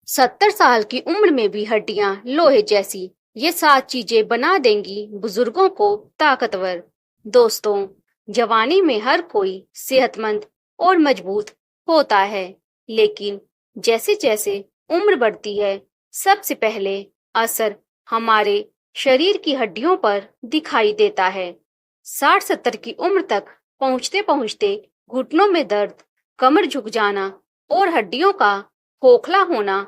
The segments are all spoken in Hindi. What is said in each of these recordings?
70 साल की उम्र में भी हड्डियां लोहे जैसी, ये 7 चीजें बना देंगी बुजुर्गों को ताकतवर। दोस्तों, जवानी में हर कोई सेहतमंद और मजबूत होता है, लेकिन जैसे जैसे उम्र बढ़ती है, सबसे पहले असर हमारे शरीर की हड्डियों पर दिखाई देता है। 60-70 की उम्र तक पहुंचते पहुंचते घुटनों में दर्द, कमर झुक जाना और हड्डियों का खोखला होना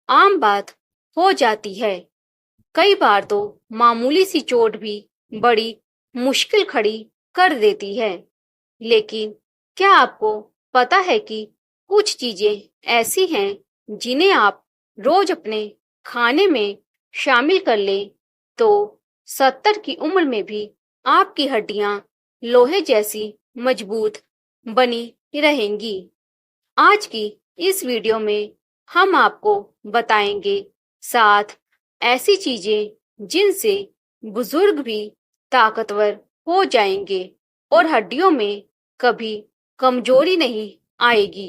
आम बात हो जाती है। कई बार तो मामूली सी चोट भी बड़ी मुश्किल खड़ी कर देती है। लेकिन क्या आपको पता है कि कुछ चीजें ऐसी हैं जिन्हें आप रोज अपने खाने में शामिल कर लें तो 70 की उम्र में भी आपकी हड्डियां लोहे जैसी मजबूत बनी रहेंगी। आज की इस वीडियो में हम आपको बताएंगे 7 ऐसी चीजें जिनसे बुजुर्ग भी ताकतवर हो जाएंगे और हड्डियों में कभी कमजोरी नहीं आएगी।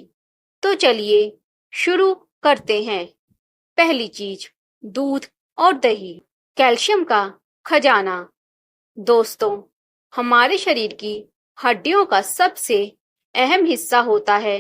तो चलिए शुरू करते हैं। पहली चीज, दूध और दही, कैल्शियम का खजाना। दोस्तों, हमारे शरीर की हड्डियों का सबसे अहम हिस्सा होता है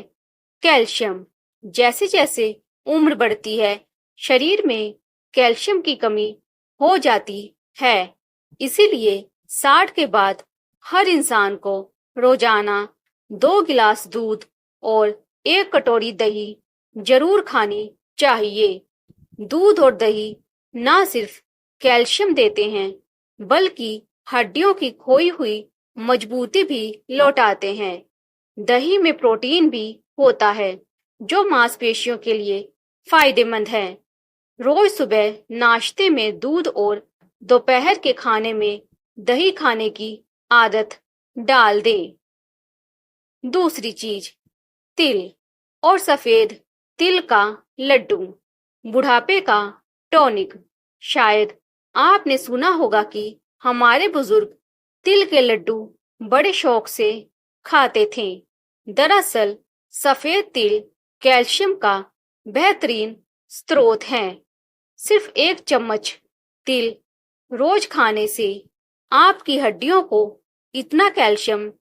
कैल्शियम। जैसे जैसे उम्र बढ़ती है, शरीर में कैल्शियम की कमी हो जाती है। इसीलिए 60 के बाद हर इंसान को रोजाना 2 गिलास दूध और 1 कटोरी दही जरूर खानी चाहिए। दूध और दही ना सिर्फ कैल्शियम देते हैं, बल्कि हड्डियों की खोई हुई मजबूती भी लौटाते हैं। दही में प्रोटीन भी होता है, जो मांसपेशियों के लिए फायदेमंद है। रोज सुबह नाश्ते में दूध और दोपहर के खाने में दही खाने की आदत डाल दें। दूसरी चीज, तिल और सफेद तिल का लड्डू, बुढ़ापे का टॉनिक। शायद आपने सुना होगा कि हमारे बुजुर्ग तिल के लड्डू बड़े शौक से खाते थे। दरअसल सफेद तिल कैल्शियम का बेहतरीन स्रोत है। सिर्फ 1 चम्मच तिल रोज खाने से आपकी हड्डियों को इतना कैल्शियम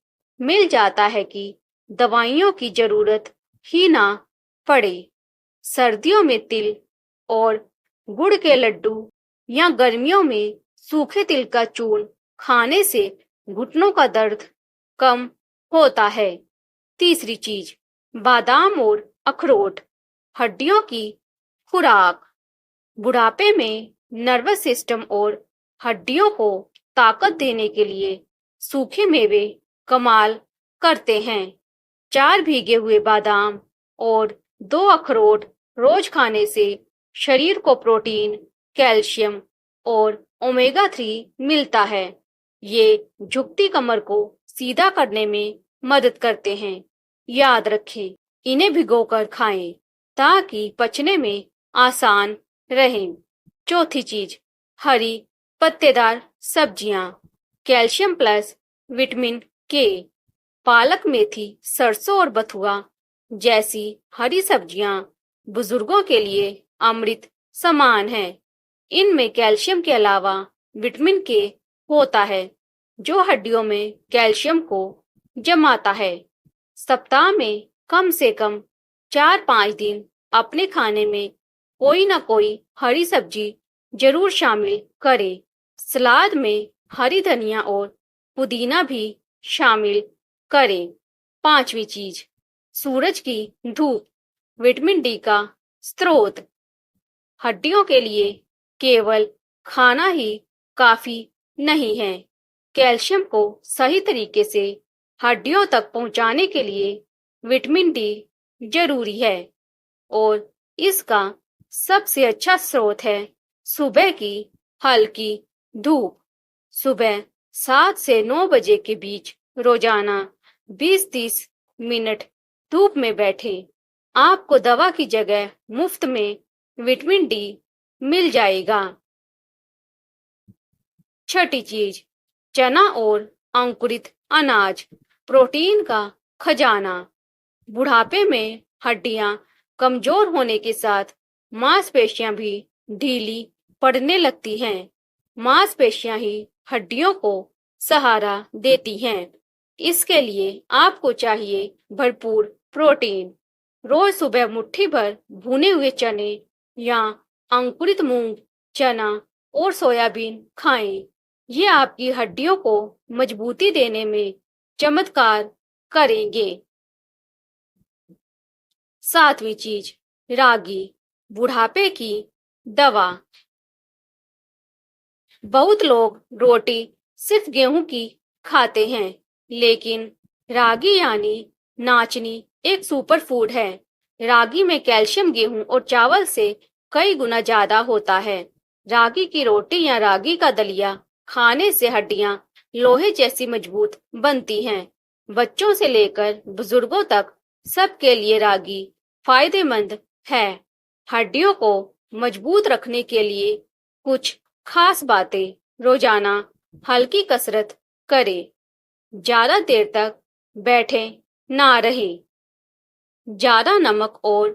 मिल जाता है कि दवाइयों की जरूरत ही ना पड़े। सर्दियों में तिल और गुड़ के लड्डू या गर्मियों में सूखे तिल का चूर्ण खाने से घुटनों का दर्द कम होता है। तीसरी चीज, बादाम और अखरोट, हड्डियों की खुराक। बुढ़ापे में नर्वस सिस्टम और हड्डियों को ताकत देने के लिए सूखे मेवे कमाल करते हैं। 4 भीगे हुए बादाम और 2 अखरोट रोज खाने से शरीर को प्रोटीन, कैल्शियम और ओमेगा 3 मिलता है। ये झुकती कमर को सीधा करने में मदद करते हैं। याद रखें, इन्हें भिगोकर खाएं ताकि पचने में आसान रहें। चौथी चीज, हरी पत्तेदार सब्जियां, कैल्शियम प्लस विटामिन के। पालक, मेथी, सरसों और बथुआ जैसी हरी सब्जियां बुजुर्गों के लिए अमृत समान है। इनमें कैल्शियम के अलावा विटामिन के होता है, जो हड्डियों में कैल्शियम को जमाता है। सप्ताह में कम से कम 4-5 दिन अपने खाने में कोई ना कोई हरी सब्जी जरूर शामिल करें। सलाद में हरी धनिया और पुदीना भी शामिल करें। पांचवी चीज, सूरज की धूप, विटामिन डी का स्रोत। हड्डियों के लिए केवल खाना ही काफी नहीं है। कैल्शियम को सही तरीके से हड्डियों तक पहुंचाने के लिए विटामिन डी जरूरी है, और इसका सबसे अच्छा स्रोत है सुबह की हल्की धूप। सुबह 7 से 9 बजे के बीच रोजाना 20-30 मिनट धूप में बैठें। आपको दवा की जगह मुफ्त में विटामिन डी मिल जाएगा। छठी चीज, चना और अंकुरित अनाज, प्रोटीन का खजाना। बुढ़ापे में हड्डियां कमजोर होने के साथ मांसपेशियां भी ढीली पड़ने लगती हैं। मांसपेशियां ही हड्डियों को सहारा देती हैं। इसके लिए आपको चाहिए भरपूर प्रोटीन। रोज सुबह मुट्ठी भर भुने हुए चने या अंकुरित मूंग, चना और सोयाबीन खाएं। ये आपकी हड्डियों को मजबूती देने में चमत्कार करेंगे। 7वीं चीज, रागी, बुढ़ापे की दवा। बहुत लोग रोटी सिर्फ गेहूं की खाते हैं, लेकिन रागी यानी नाचनी एक सुपर फूड है। रागी में कैल्शियम गेहूं और चावल से कई गुना ज्यादा होता है। रागी की रोटी या रागी का दलिया खाने से हड्डियां लोहे जैसी मजबूत बनती हैं। बच्चों से लेकर बुजुर्गों तक सबके लिए रागी फायदेमंद है। हड्डियों को मजबूत रखने के लिए कुछ खास बातें। रोजाना हल्की कसरत करें। ज्यादा देर तक बैठे ना रहें। ज्यादा नमक और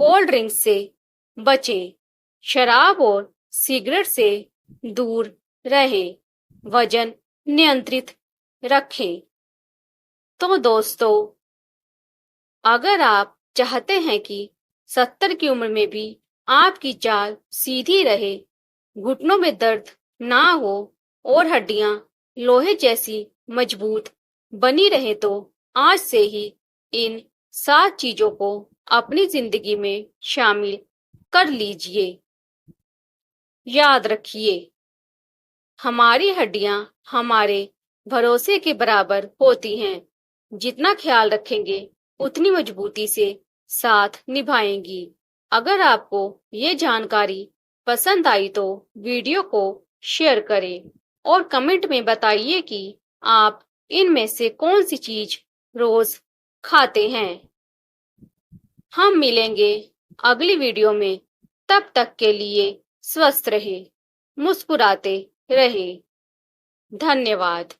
कोल्ड ड्रिंक से बचें। शराब और सिगरेट से दूर रहें। वजन नियंत्रित रखें। तो दोस्तों, अगर आप चाहते हैं कि 70 की उम्र में भी आपकी चाल सीधी रहे, घुटनों में दर्द ना हो और हड्डियां लोहे जैसी मजबूत बनी रहे, तो आज से ही इन 7 चीजों को अपनी जिंदगी में शामिल कर लीजिए। याद रखिए, हमारी हड्डियां हमारे भरोसे के बराबर होती हैं। जितना ख्याल रखेंगे उतनी मजबूती से साथ निभाएंगी। अगर आपको ये जानकारी पसंद आई तो वीडियो को शेयर करें और कमेंट में बताइए कि आप इनमें से कौन सी चीज रोज खाते हैं। हम मिलेंगे अगली वीडियो में। तब तक के लिए स्वस्थ रहे, मुस्कुराते रहे। धन्यवाद।